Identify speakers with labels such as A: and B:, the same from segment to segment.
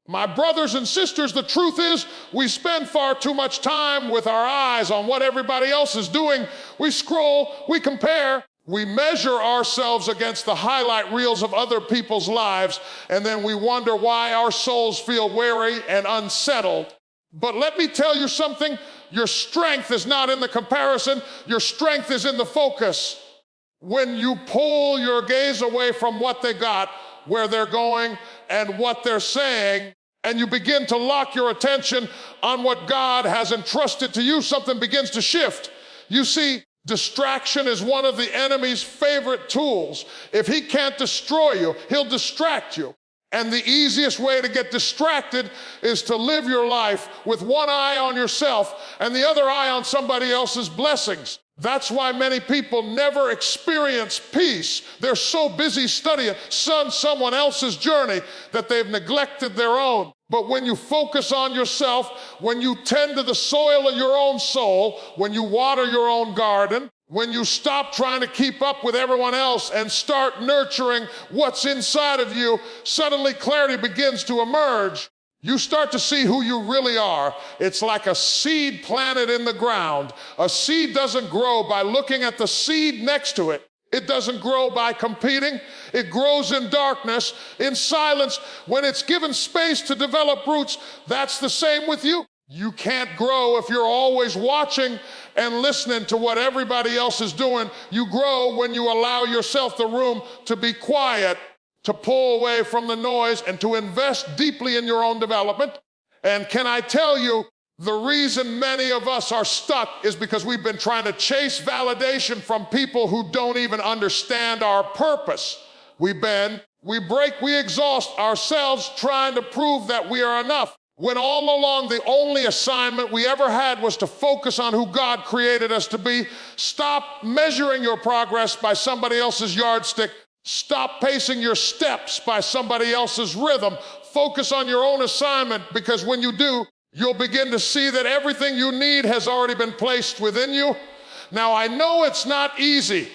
A: My brothers and sisters, the truth is we spend far too much time with our eyes on what everybody else is doing. We scroll, we compare, we measure ourselves against the highlight reels of other people's lives, and then we wonder why our souls feel weary and unsettled. But let me tell you something, your strength is not in the comparison, your strength is in the focus. When you pull your gaze away from what they got, where they're going, and what they're saying, and you begin to lock your attention on what God has entrusted to you, something begins to shift. You see, distraction is one of the enemy's favorite tools. If he can't destroy you, he'll distract you. And the easiest way to get distracted is to live your life with one eye on yourself and the other eye on somebody else's blessings. That's why many people never experience peace. They're so busy studying someone else's journey that they've neglected their own. But when you focus on yourself, when you tend to the soil of your own soul, when you water your own garden, when you stop trying to keep up with everyone else and start nurturing what's inside of you, suddenly clarity begins to emerge. You start to see who you really are. It's like a seed planted in the ground. A seed doesn't grow by looking at the seed next to it. It doesn't grow by competing. It grows in darkness, in silence. When it's given space to develop roots, that's the same with you. You can't grow if you're always watching and listening to what everybody else is doing. You grow when you allow yourself the room to be quiet, to pull away from the noise, and to invest deeply in your own development. And can I tell you, the reason many of us are stuck is because we've been trying to chase validation from people who don't even understand our purpose. We bend, we break, we exhaust ourselves trying to prove that we are enough, when all along the only assignment we ever had was to focus on who God created us to be. Stop measuring your progress by somebody else's yardstick. Stop pacing your steps by somebody else's rhythm. Focus on your own assignment, because when you do, you'll begin to see that everything you need has already been placed within you. Now, I know it's not easy.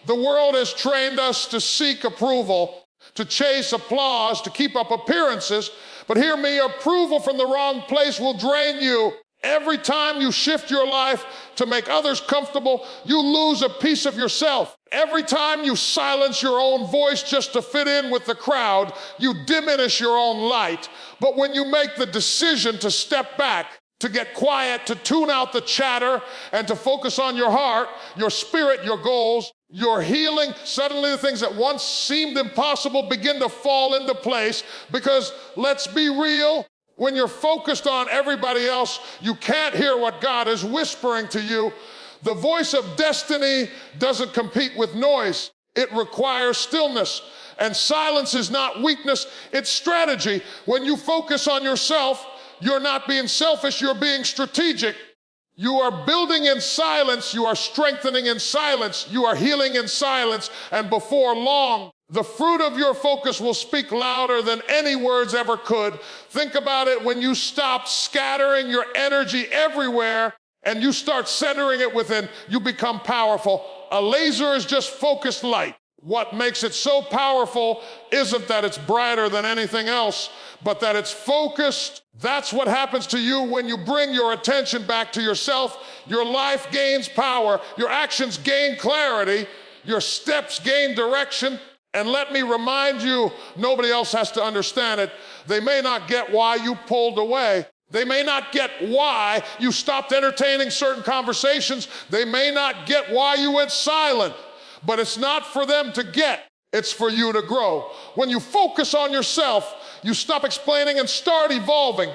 A: The world has trained us to seek approval, to chase applause, to keep up appearances. But hear me, approval from the wrong place will drain you. Every time you shift your life to make others comfortable, you lose a piece of yourself. Every time you silence your own voice just to fit in with the crowd, you diminish your own light. But when you make the decision to step back, to get quiet, to tune out the chatter, and to focus on your heart, your spirit, your goals, your healing, suddenly the things that once seemed impossible begin to fall into place. Because let's be real, when you're focused on everybody else, you can't hear what God is whispering to you. The voice of destiny doesn't compete with noise. It requires stillness. And silence is not weakness, it's strategy. When you focus on yourself, you're not being selfish, you're being strategic. You are building in silence, you are strengthening in silence, you are healing in silence, and before long, the fruit of your focus will speak louder than any words ever could. Think about it, when you stop scattering your energy everywhere and you start centering it within, you become powerful. A laser is just focused light. What makes it so powerful isn't that it's brighter than anything else, but that it's focused. That's what happens to you when you bring your attention back to yourself. Your life gains power, your actions gain clarity, your steps gain direction. And let me remind you, nobody else has to understand it. They may not get why you pulled away. They may not get why you stopped entertaining certain conversations. They may not get why you went silent. But it's not for them to get, it's for you to grow. When you focus on yourself, you stop explaining and start evolving.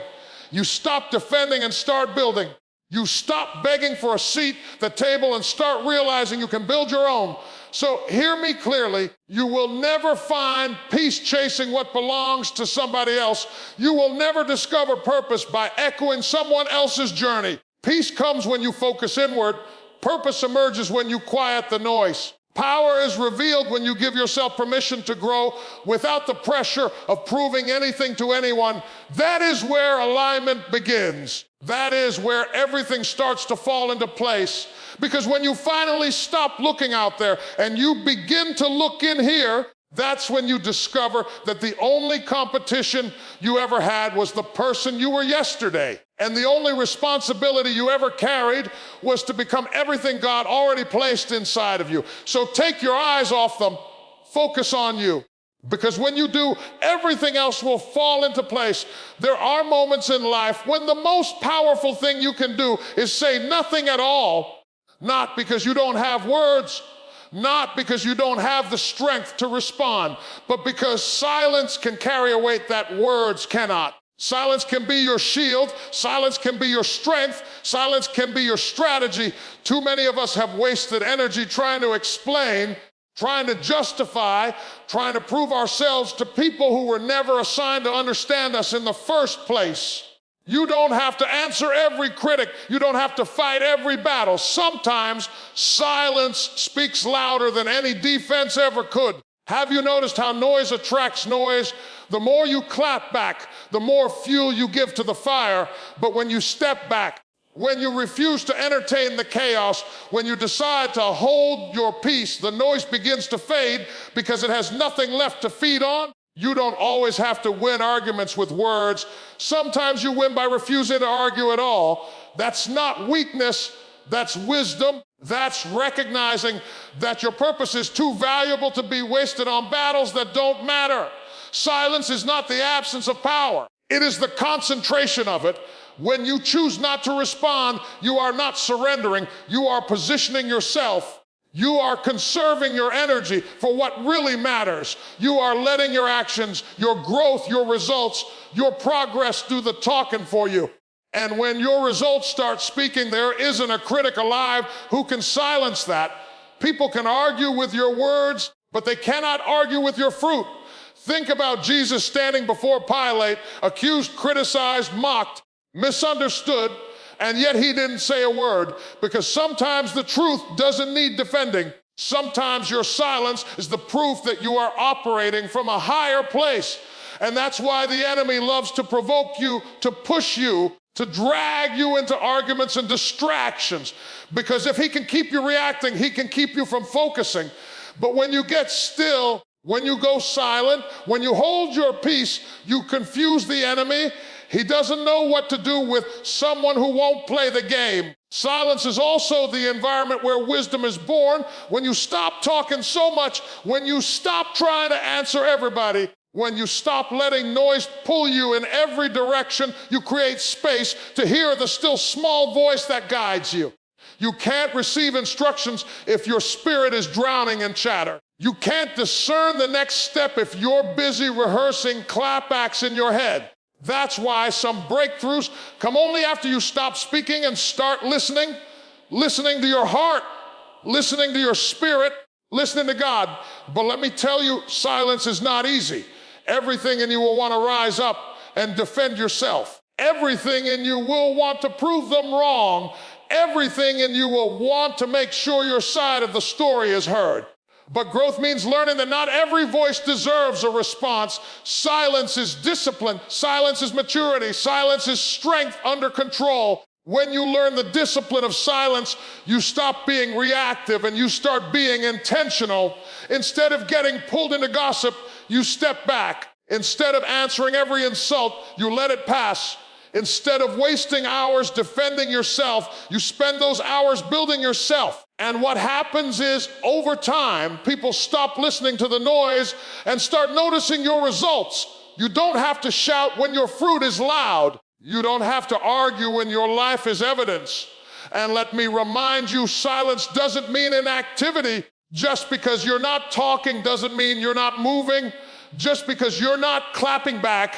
A: You stop defending and start building. You stop begging for a seat at the table and start realizing you can build your own. So hear me clearly, you will never find peace chasing what belongs to somebody else. You will never discover purpose by echoing someone else's journey. Peace comes when you focus inward. Purpose emerges when you quiet the noise. Power is revealed when you give yourself permission to grow without the pressure of proving anything to anyone. That is where alignment begins. That is where everything starts to fall into place. Because when you finally stop looking out there and you begin to look in here, That's when you discover that the only competition you ever had was the person you were yesterday. And the only responsibility you ever carried was to become everything God already placed inside of you. So take your eyes off them, focus on you. Because when you do, everything else will fall into place. There are moments in life when the most powerful thing you can do is say nothing at all, not because you don't have words, not because you don't have the strength to respond, but because silence can carry a weight that words cannot. Silence can be your shield. Silence can be your strength. Silence can be your strategy. Too many of us have wasted energy trying to explain, trying to justify, trying to prove ourselves to people who were never assigned to understand us in the first place. You don't have to answer every critic. You don't have to fight every battle. Sometimes silence speaks louder than any defense ever could. Have you noticed how noise attracts noise? The more you clap back, the more fuel you give to the fire. But when you step back, when you refuse to entertain the chaos, when you decide to hold your peace, the noise begins to fade because it has nothing left to feed on. You don't always have to win arguments with words. Sometimes you win by refusing to argue at all. That's not weakness, that's wisdom. That's recognizing that your purpose is too valuable to be wasted on battles that don't matter. Silence is not the absence of power. It is the concentration of it. When you choose not to respond, you are not surrendering. You are positioning yourself. You are conserving your energy for what really matters. You are letting your actions, your growth, your results, your progress do the talking for you. And when your results start speaking, there isn't a critic alive who can silence that. People can argue with your words, but they cannot argue with your fruit. Think about Jesus standing before Pilate, accused, criticized, mocked, misunderstood, and yet he didn't say a word, because sometimes the truth doesn't need defending. Sometimes your silence is the proof that you are operating from a higher place. And that's why the enemy loves to provoke you, to push you, to drag you into arguments and distractions. Because if he can keep you reacting, he can keep you from focusing. But when you get still, when you go silent, when you hold your peace, you confuse the enemy. He doesn't know what to do with someone who won't play the game. Silence is also the environment where wisdom is born. When you stop talking so much, when you stop trying to answer everybody, when you stop letting noise pull you in every direction, you create space to hear the still small voice that guides you. You can't receive instructions if your spirit is drowning in chatter. You can't discern the next step if you're busy rehearsing clapbacks in your head. That's why some breakthroughs come only after you stop speaking and start listening to your heart, listening to your spirit, listening to God. But let me tell you, silence is not easy. Everything in you will want to rise up and defend yourself. Everything in you will want to prove them wrong. Everything in you will want to make sure your side of the story is heard. But growth means learning that not every voice deserves a response. Silence is discipline. Silence is maturity. Silence is strength under control. When you learn the discipline of silence, you stop being reactive and you start being intentional. Instead of getting pulled into gossip, you step back. Instead of answering every insult, you let it pass. Instead of wasting hours defending yourself, you spend those hours building yourself. And what happens is, over time, people stop listening to the noise and start noticing your results. You don't have to shout when your fruit is loud. You don't have to argue when your life is evidence. And let me remind you, silence doesn't mean inactivity. Just because you're not talking doesn't mean you're not moving. Just because you're not clapping back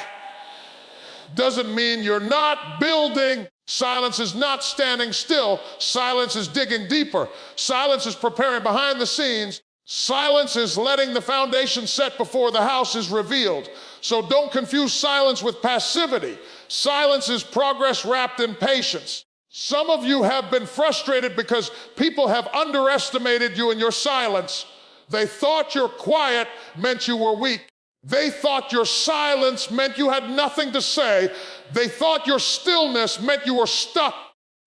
A: doesn't mean you're not building. Silence is not standing still. Silence is digging deeper. Silence is preparing behind the scenes. Silence is letting the foundation set before the house is revealed. So don't confuse silence with passivity. Silence is progress wrapped in patience. Some of you have been frustrated because people have underestimated you in your silence. They thought your quiet meant you were weak. They thought your silence meant you had nothing to say. They thought your stillness meant you were stuck.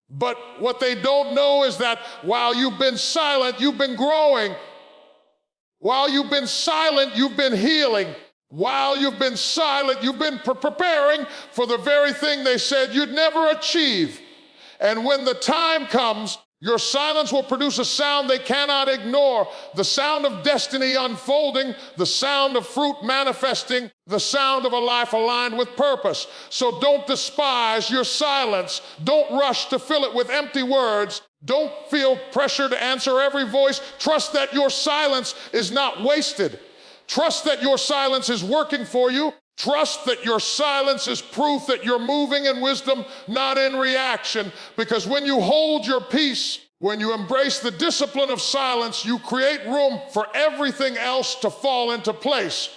A: But what they don't know is that while you've been silent, you've been growing. While you've been silent, you've been healing. While you've been silent, you've been preparing for the very thing they said you'd never achieve. And when the time comes, your silence will produce a sound they cannot ignore, the sound of destiny unfolding, the sound of fruit manifesting, the sound of a life aligned with purpose. So don't despise your silence. Don't rush to fill it with empty words. Don't feel pressure to answer every voice. Trust that your silence is not wasted. Trust that your silence is working for you. Trust that your silence is proof that you're moving in wisdom, not in reaction. Because when you hold your peace, when you embrace the discipline of silence, you create room for everything else to fall into place.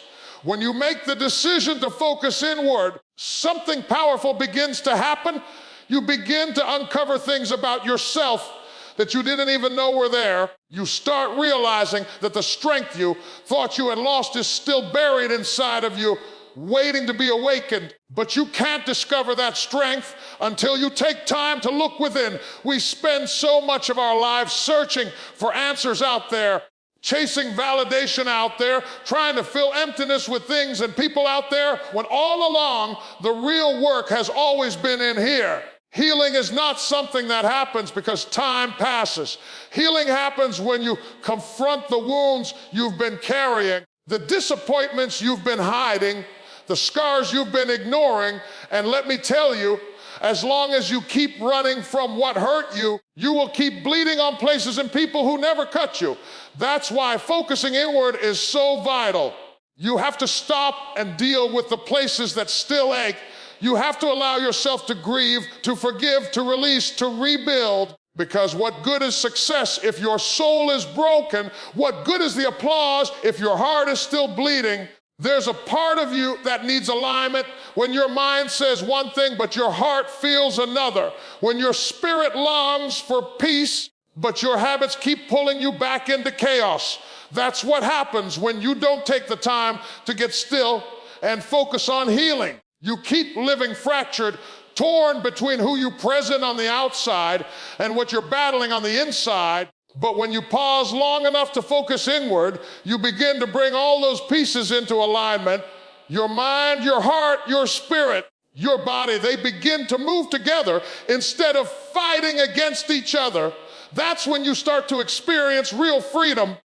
A: When you make the decision to focus inward, something powerful begins to happen. You begin to uncover things about yourself that you didn't even know were there. You start realizing that the strength you thought you had lost is still buried inside of you, waiting to be awakened. But you can't discover that strength until you take time to look within. We spend so much of our lives searching for answers out there, chasing validation out there, trying to fill emptiness with things and people out there, when all along the real work has always been in here. Healing is not something that happens because time passes. Healing happens when you confront the wounds you've been carrying, the disappointments you've been hiding, the scars you've been ignoring. And let me tell you, as long as you keep running from what hurt you, you will keep bleeding on places and people who never cut you. That's why focusing inward is so vital. You have to stop and deal with the places that still ache. You have to allow yourself to grieve, to forgive, to release, to rebuild. Because what good is success if your soul is broken? What good is the applause if your heart is still bleeding? There's a part of you that needs alignment when your mind says one thing, but your heart feels another. When your spirit longs for peace, but your habits keep pulling you back into chaos. That's what happens when you don't take the time to get still and focus on healing. You keep living fractured, torn between who you present on the outside and what you're battling on the inside. But when you pause long enough to focus inward, you begin to bring all those pieces into alignment. Your mind, your heart, your spirit, your body, they begin to move together instead of fighting against each other. That's when you start to experience real freedom.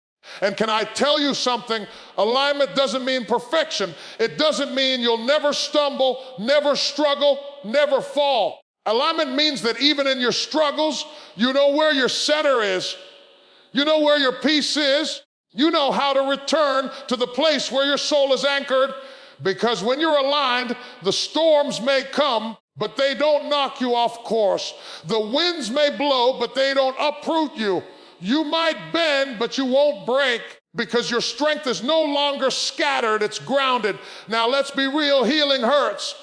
A: And can I tell you something? Alignment doesn't mean perfection. It doesn't mean you'll never stumble, never struggle, never fall. Alignment means that even in your struggles, you know where your center is. You know where your peace is. You know how to return to the place where your soul is anchored. Because when you're aligned, the storms may come, but they don't knock you off course. The winds may blow, but they don't uproot you. You might bend, but you won't break, because your strength is no longer scattered, it's grounded. Now let's be real, healing hurts.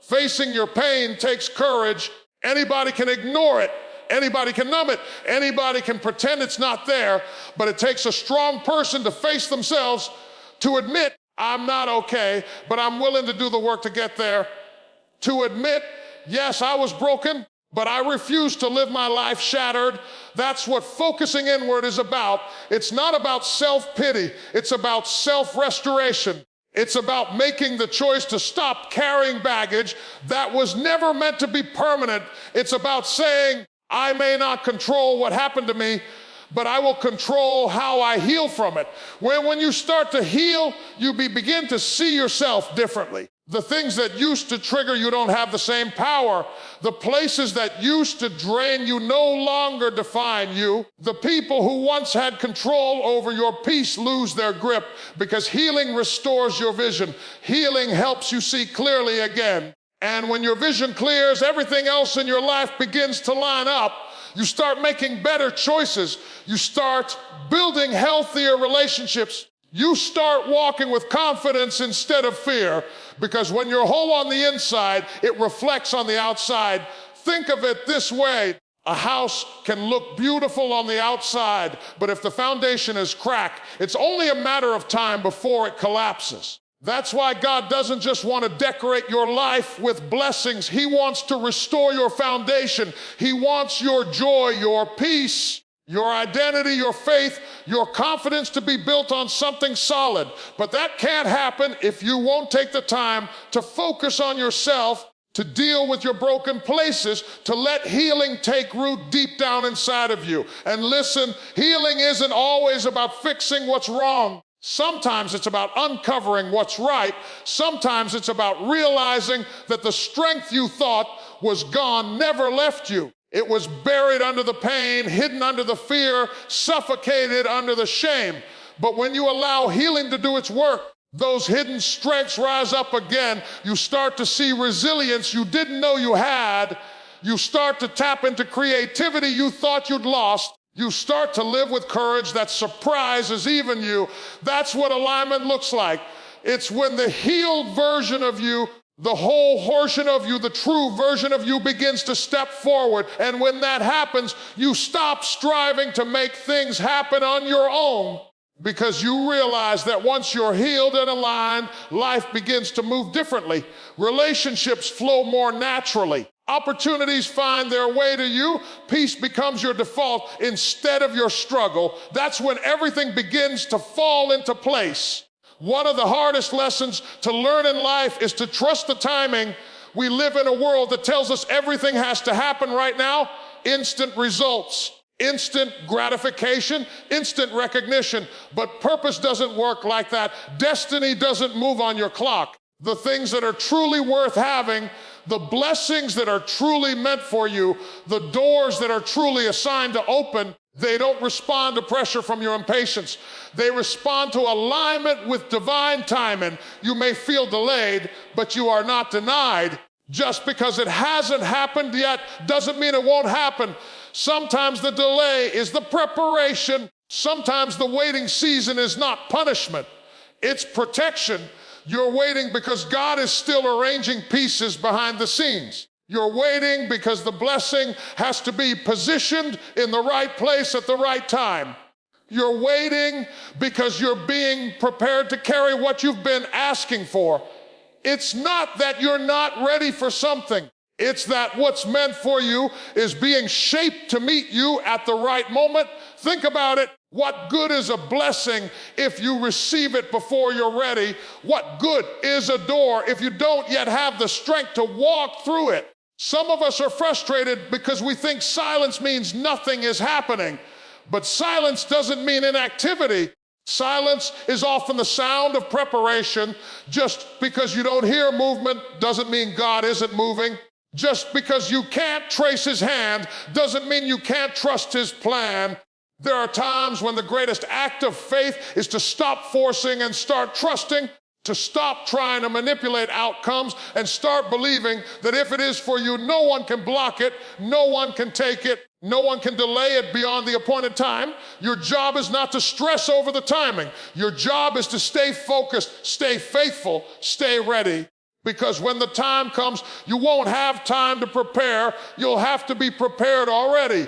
A: Facing your pain takes courage. Anybody can ignore it. Anybody can numb it. Anybody can pretend it's not there, but it takes a strong person to face themselves, to admit, I'm not okay, but I'm willing to do the work to get there. To admit, yes, I was broken, but I refuse to live my life shattered. That's what focusing inward is about. It's not about self-pity. It's about self-restoration. It's about making the choice to stop carrying baggage that was never meant to be permanent. It's about saying, I may not control what happened to me, but I will control how I heal from it. When you start to heal, you begin to see yourself differently. The things that used to trigger you don't have the same power. The places that used to drain you no longer define you. The people who once had control over your peace lose their grip, because healing restores your vision. Healing helps you see clearly again. And when your vision clears, everything else in your life begins to line up. You start making better choices. You start building healthier relationships. You start walking with confidence instead of fear, because when you're whole on the inside, it reflects on the outside. Think of it this way. A house can look beautiful on the outside, but if the foundation is cracked, it's only a matter of time before it collapses. That's why God doesn't just want to decorate your life with blessings. He wants to restore your foundation. He wants your joy, your peace, your identity, your faith, your confidence to be built on something solid. But that can't happen if you won't take the time to focus on yourself, to deal with your broken places, to let healing take root deep down inside of you. And listen, healing isn't always about fixing what's wrong. Sometimes it's about uncovering what's right. Sometimes it's about realizing that the strength you thought was gone never left you. It was buried under the pain, hidden under the fear, suffocated under the shame. But when you allow healing to do its work, those hidden strengths rise up again. You start to see resilience you didn't know you had. You start to tap into creativity you thought you'd lost. You start to live with courage that surprises even you. That's what alignment looks like. It's when the healed version of you, the whole portion of you, the true version of you begins to step forward. And when that happens, you stop striving to make things happen on your own, because you realize that once you're healed and aligned, life begins to move differently. Relationships flow more naturally. Opportunities find their way to you. Peace becomes your default instead of your struggle. That's when everything begins to fall into place. One of the hardest lessons to learn in life is to trust the timing. We live in a world that tells us everything has to happen right now. Instant results, instant gratification, instant recognition. But purpose doesn't work like that. Destiny doesn't move on your clock. The things that are truly worth having, the blessings that are truly meant for you, the doors that are truly assigned to open, they don't respond to pressure from your impatience. They respond to alignment with divine timing. You may feel delayed, but you are not denied. Just because it hasn't happened yet doesn't mean it won't happen. Sometimes the delay is the preparation. Sometimes the waiting season is not punishment. It's protection. You're waiting because God is still arranging pieces behind the scenes. You're waiting because the blessing has to be positioned in the right place at the right time. You're waiting because you're being prepared to carry what you've been asking for. It's not that you're not ready for something. It's that what's meant for you is being shaped to meet you at the right moment. Think about it. What good is a blessing if you receive it before you're ready? What good is a door if you don't yet have the strength to walk through it? Some of us are frustrated because we think silence means nothing is happening. But silence doesn't mean inactivity. Silence is often the sound of preparation. Just because you don't hear movement doesn't mean God isn't moving. Just because you can't trace his hand doesn't mean you can't trust his plan. There are times when the greatest act of faith is to stop forcing and start trusting, to stop trying to manipulate outcomes and start believing that if it is for you, no one can block it, no one can take it, no one can delay it beyond the appointed time. Your job is not to stress over the timing. Your job is to stay focused, stay faithful, stay ready. Because when the time comes, you won't have time to prepare. You'll have to be prepared already.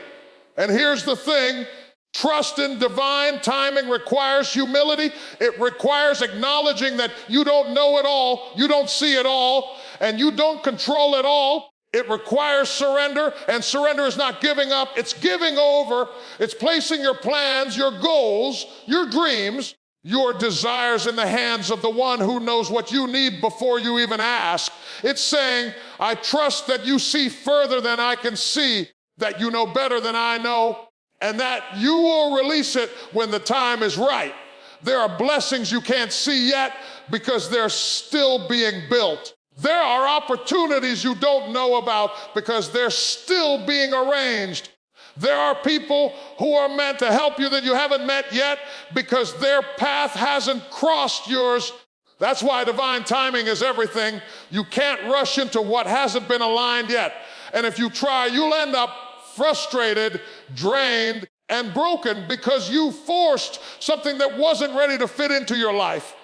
A: And here's the thing. Trust in divine timing requires humility. It requires acknowledging that you don't know it all, you don't see it all, and you don't control it all. It requires surrender, and surrender is not giving up, it's giving over. It's placing your plans, your goals, your dreams, your desires in the hands of the one who knows what you need before you even ask. It's saying, I trust that you see further than I can see, that you know better than I know, and that you will release it when the time is right. There are blessings you can't see yet because they're still being built. There are opportunities you don't know about because they're still being arranged. There are people who are meant to help you that you haven't met yet because their path hasn't crossed yours. That's why divine timing is everything. You can't rush into what hasn't been aligned yet. And if you try, you'll end up frustrated, drained, and broken because you forced something that wasn't ready to fit into your life.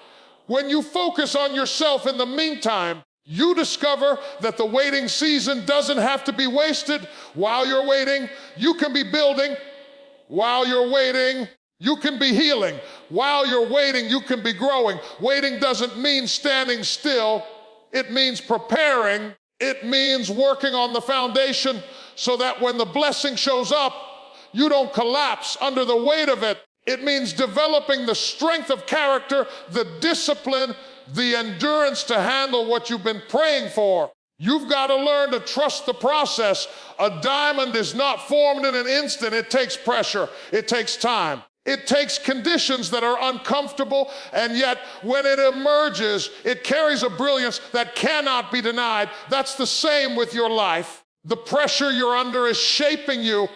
A: When you focus on yourself in the meantime, you discover that the waiting season doesn't have to be wasted. While you're waiting, you can be building. While you're waiting, you can be healing. While you're waiting, you can be growing. Waiting doesn't mean standing still. It means preparing. It means working on the foundation so that when the blessing shows up, You don't collapse under the weight of it. It means developing the strength of character, the discipline, the endurance to handle what you've been praying for. You've got to learn to trust the process. A diamond is not formed in an instant. It takes pressure. It takes time. It takes conditions that are uncomfortable, and yet when it emerges, it carries a brilliance that cannot be denied. That's the same with your life. The pressure you're under is shaping you.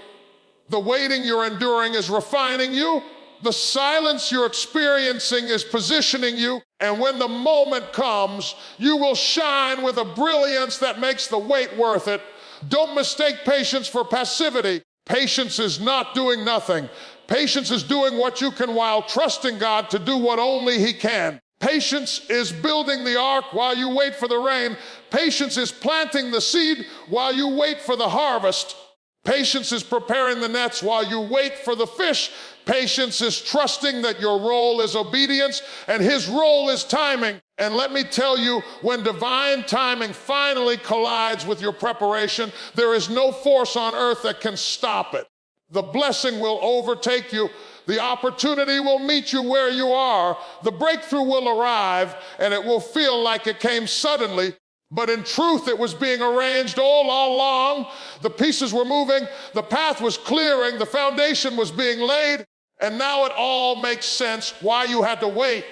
A: The waiting you're enduring is refining you. The silence you're experiencing is positioning you. And when the moment comes, you will shine with a brilliance that makes the wait worth it. Don't mistake patience for passivity. Patience is not doing nothing. Patience is doing what you can while trusting God to do what only He can. Patience is building the ark while you wait for the rain. Patience is planting the seed while you wait for the harvest. Patience is preparing the nets while you wait for the fish. Patience is trusting that your role is obedience and His role is timing. And let me tell you, when divine timing finally collides with your preparation, there is no force on earth that can stop it. The blessing will overtake you. The opportunity will meet you where you are. The breakthrough will arrive, and it will feel like it came suddenly. But in truth, it was being arranged all along. The pieces were moving, the path was clearing, the foundation was being laid, and now it all makes sense why you had to wait.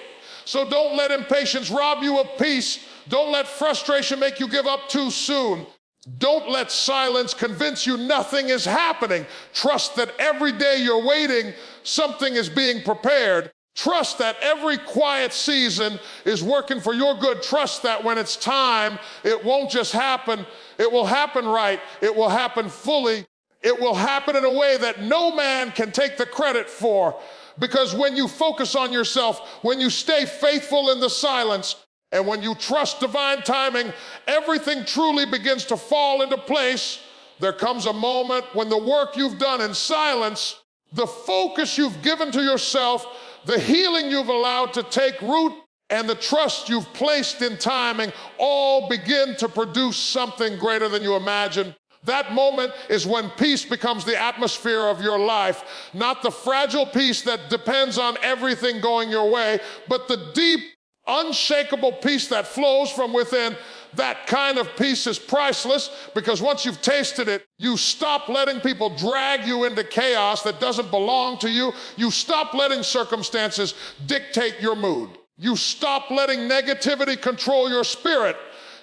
A: So don't let impatience rob you of peace. Don't let frustration make you give up too soon. Don't let silence convince you nothing is happening. Trust that every day you're waiting, something is being prepared. Trust that every quiet season is working for your good. Trust that when it's time, it won't just happen. It will happen right. It will happen fully. It will happen in a way that no man can take the credit for. Because when you focus on yourself, when you stay faithful in the silence, and when you trust divine timing, everything truly begins to fall into place. There comes a moment when the work you've done in silence, the focus you've given to yourself, the healing you've allowed to take root, and the trust you've placed in timing all begin to produce something greater than you imagine. That moment is when peace becomes the atmosphere of your life, not the fragile peace that depends on everything going your way, but the deep, unshakable peace that flows from within. That kind of peace is priceless, because once you've tasted it, you stop letting people drag you into chaos that doesn't belong to you. You stop letting circumstances dictate your mood. You stop letting negativity control your spirit.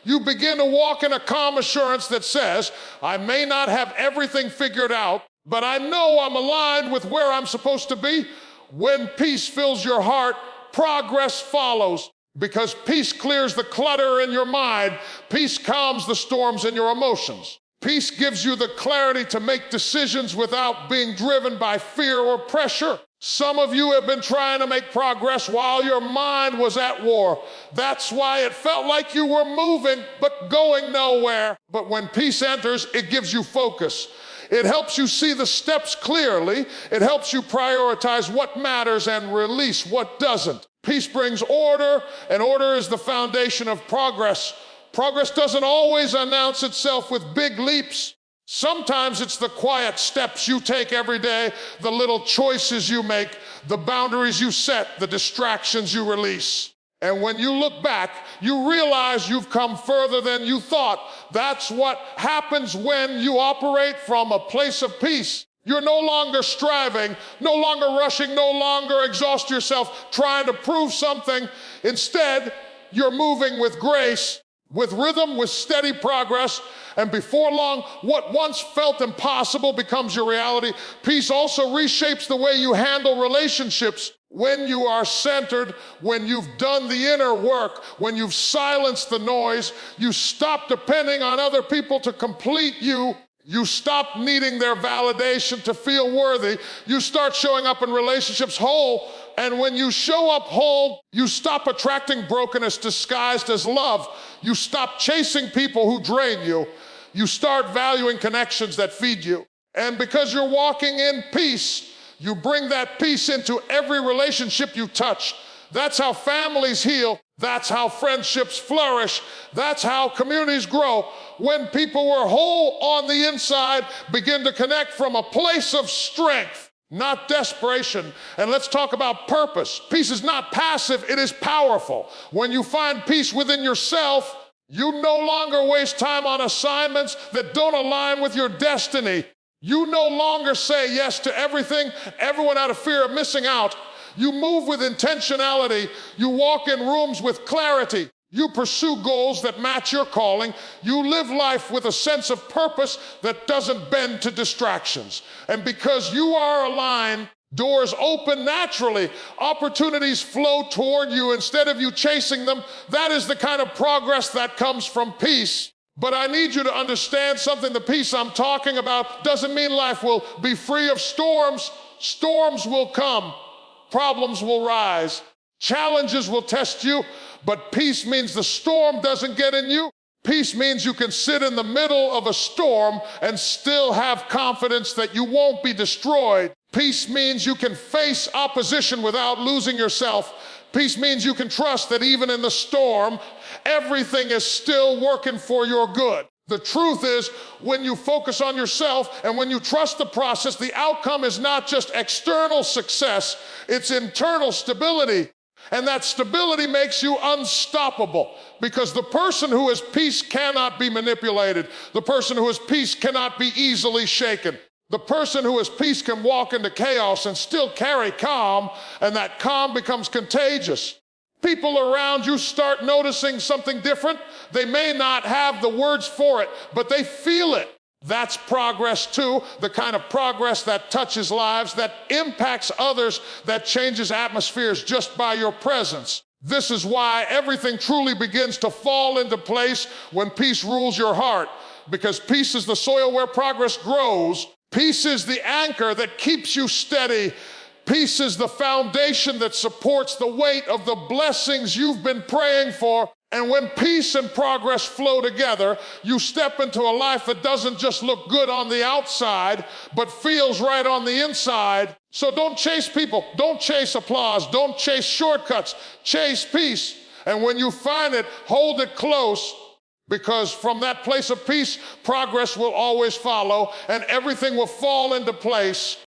A: You begin to walk in a calm assurance that says, I may not have everything figured out, but I know I'm aligned with where I'm supposed to be. When peace fills your heart, progress follows. Because peace clears the clutter in your mind. Peace calms the storms in your emotions. Peace gives you the clarity to make decisions without being driven by fear or pressure. Some of you have been trying to make progress while your mind was at war. That's why it felt like you were moving but going nowhere. But when peace enters, it gives you focus. It helps you see the steps clearly. It helps you prioritize what matters and release what doesn't. Peace brings order, and order is the foundation of progress. Progress doesn't always announce itself with big leaps. Sometimes it's the quiet steps you take every day, the little choices you make, the boundaries you set, the distractions you release. And when you look back, you realize you've come further than you thought. That's what happens when you operate from a place of peace. You're no longer striving, no longer rushing, no longer exhaust yourself trying to prove something. Instead, you're moving with grace, with rhythm, with steady progress, and before long, what once felt impossible becomes your reality. Peace also reshapes the way you handle relationships. When you are centered, when you've done the inner work, when you've silenced the noise, you stop depending on other people to complete you. You stop needing their validation to feel worthy. You start showing up in relationships whole. And when you show up whole, you stop attracting brokenness disguised as love. You stop chasing people who drain you. You start valuing connections that feed you. And because you're walking in peace, you bring that peace into every relationship you touch. That's how families heal. That's how friendships flourish. That's how communities grow. When people who are whole on the inside begin to connect from a place of strength, not desperation. And let's talk about purpose. Peace is not passive, it is powerful. When you find peace within yourself, you no longer waste time on assignments that don't align with your destiny. You no longer say yes to everything, everyone out of fear of missing out. You move with intentionality. You walk in rooms with clarity. You pursue goals that match your calling. You live life with a sense of purpose that doesn't bend to distractions. And because you are aligned, doors open naturally. Opportunities flow toward you instead of you chasing them. That is the kind of progress that comes from peace. But I need you to understand something. The peace I'm talking about doesn't mean life will be free of storms. Storms will come. Problems will rise. Challenges will test you. But peace means the storm doesn't get in you. Peace means you can sit in the middle of a storm and still have confidence that you won't be destroyed. Peace means you can face opposition without losing yourself. Peace means you can trust that even in the storm, everything is still working for your good. The truth is, when you focus on yourself and when you trust the process, the outcome is not just external success, it's internal stability. And that stability makes you unstoppable, because the person who has peace cannot be manipulated. The person who has peace cannot be easily shaken. The person who has peace can walk into chaos and still carry calm, and that calm becomes contagious. People around you start noticing something different. They may not have the words for it, but they feel it. That's progress too, the kind of progress that touches lives, that impacts others, that changes atmospheres just by your presence. This is why everything truly begins to fall into place when peace rules your heart, because peace is the soil where progress grows. Peace is the anchor that keeps you steady. Peace is the foundation that supports the weight of the blessings you've been praying for. And when peace and progress flow together, you step into a life that doesn't just look good on the outside, but feels right on the inside. So don't chase people. Don't chase applause. Don't chase shortcuts. Chase peace. And when you find it, hold it close, because from that place of peace, progress will always follow and everything will fall into place.